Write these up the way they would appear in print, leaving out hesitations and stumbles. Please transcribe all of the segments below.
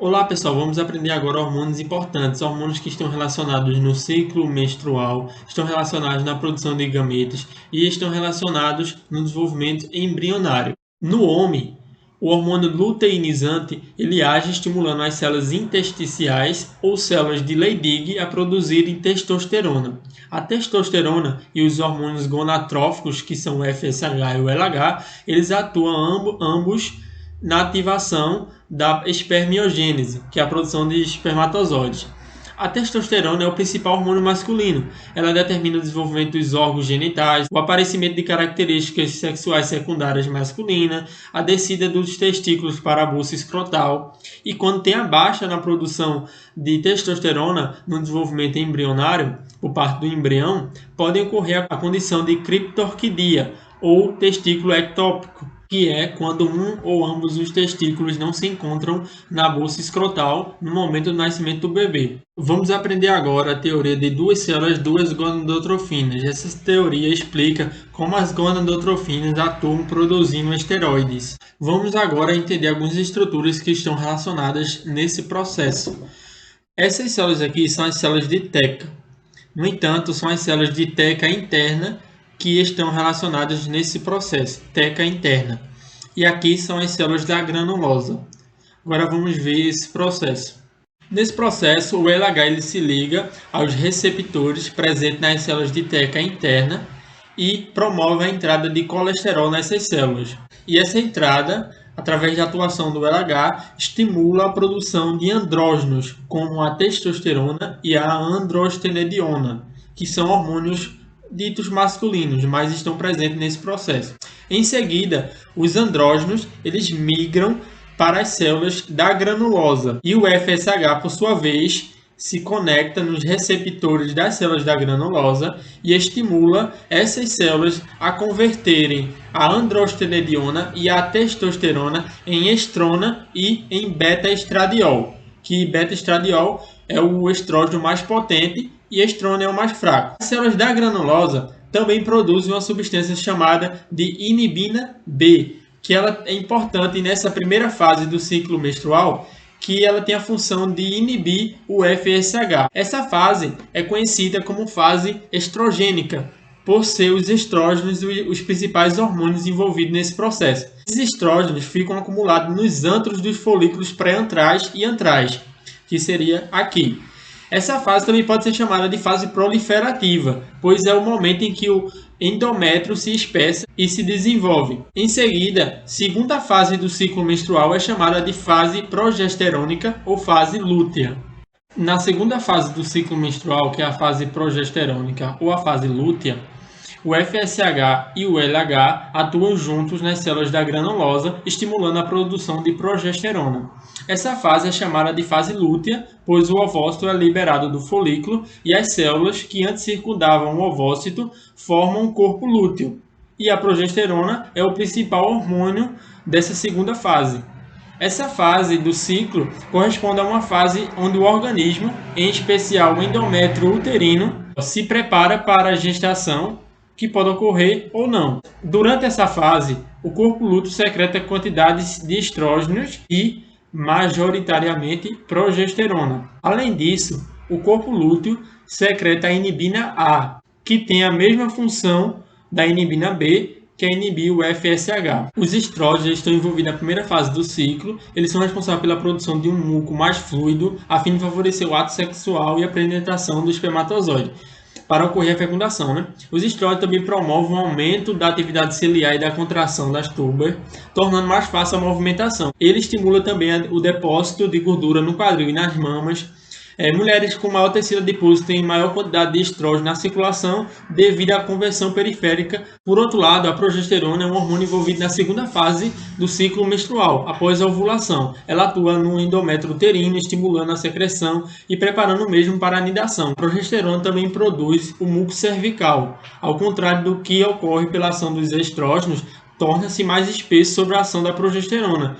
Olá pessoal, vamos aprender agora hormônios importantes, hormônios que estão relacionados no ciclo menstrual, estão relacionados na produção de gametas e estão relacionados no desenvolvimento embrionário. No homem, o hormônio luteinizante ele age estimulando as células intersticiais ou células de Leydig a produzirem testosterona. A testosterona e os hormônios gonadotróficos, que são o FSH e o LH, eles atuam ambos na ativação da espermiogênese, que é a produção de espermatozoides. A testosterona é o principal hormônio masculino. Ela determina o desenvolvimento dos órgãos genitais, o aparecimento de características sexuais secundárias masculinas, a descida dos testículos para a bolsa escrotal. E quando tem a baixa na produção de testosterona no desenvolvimento embrionário, por parte do embrião, pode ocorrer a condição de criptorquidia ou testículo ectópico, que é quando um ou ambos os testículos não se encontram na bolsa escrotal no momento do nascimento do bebê. Vamos aprender agora a teoria de duas células, duas gonadotrofinas. Essa teoria explica como as gonadotrofinas atuam produzindo esteroides. Vamos agora entender algumas estruturas que estão relacionadas nesse processo. Essas células aqui são as células de Teca. No entanto, são as células de Teca interna que estão relacionadas nesse processo, Teca interna. E aqui são as células da granulosa. Agora vamos ver esse processo. Nesse processo, o LH ele se liga aos receptores presentes nas células de Teca interna e promove a entrada de colesterol nessas células. E essa entrada, através da atuação do LH, estimula a produção de andrógenos, como a testosterona e a androstenediona, que são hormônios ditos masculinos, mas estão presentes nesse processo. Em seguida, os andrógenos eles migram para as células da granulosa e o FSH, por sua vez, se conecta nos receptores das células da granulosa e estimula essas células a converterem a androstenediona e a testosterona em estrona e em beta-estradiol, que beta-estradiol é o estrógeno mais potente e estrona é o mais fraco. As células da granulosa também produzem uma substância chamada de inibina B, que ela é importante nessa primeira fase do ciclo menstrual, que ela tem a função de inibir o FSH. Essa fase é conhecida como fase estrogênica, por ser os estrógenos os principais hormônios envolvidos nesse processo. Esses estrógenos ficam acumulados nos antros dos folículos pré-antrais e antrais, que seria aqui. Essa fase também pode ser chamada de fase proliferativa, pois é o momento em que o endométrio se espessa e se desenvolve. Em seguida, segunda fase do ciclo menstrual é chamada de fase progesterônica ou fase lútea. Na segunda fase do ciclo menstrual, que é a fase progesterônica ou a fase lútea, o FSH e o LH atuam juntos nas células da granulosa, estimulando a produção de progesterona. Essa fase é chamada de fase lútea, pois o ovócito é liberado do folículo e as células que antes circundavam o ovócito formam um corpo lúteo. E a progesterona é o principal hormônio dessa segunda fase. Essa fase do ciclo corresponde a uma fase onde o organismo, em especial o endométrio uterino, se prepara para a gestação, que pode ocorrer ou não. Durante essa fase, o corpo lúteo secreta quantidades de estrógenos e, majoritariamente, progesterona. Além disso, o corpo lúteo secreta a inibina A, que tem a mesma função da inibina B, que é inibir o FSH. Os estrógenos estão envolvidos na primeira fase do ciclo, eles são responsáveis pela produção de um muco mais fluido, a fim de favorecer o ato sexual e a penetração do espermatozoide, para ocorrer a fecundação. Os estrógenos também promovem um aumento da atividade ciliar e da contração das túbulas, tornando mais fácil a movimentação. Ele estimula também o depósito de gordura no quadril e nas mamas. Mulheres com maior tecido adiposo têm maior quantidade de estrógeno na circulação devido à conversão periférica. Por outro lado, a progesterona é um hormônio envolvido na segunda fase do ciclo menstrual, após a ovulação. Ela atua no endométrio uterino, estimulando a secreção e preparando o mesmo para a anidação. A progesterona também produz o muco cervical, ao contrário do que ocorre pela ação dos estrógenos, torna-se mais espesso sobre a ação da progesterona,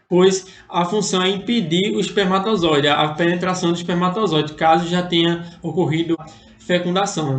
pois a função é impedir o espermatozoide, a penetração do espermatozoide, caso já tenha ocorrido fecundação.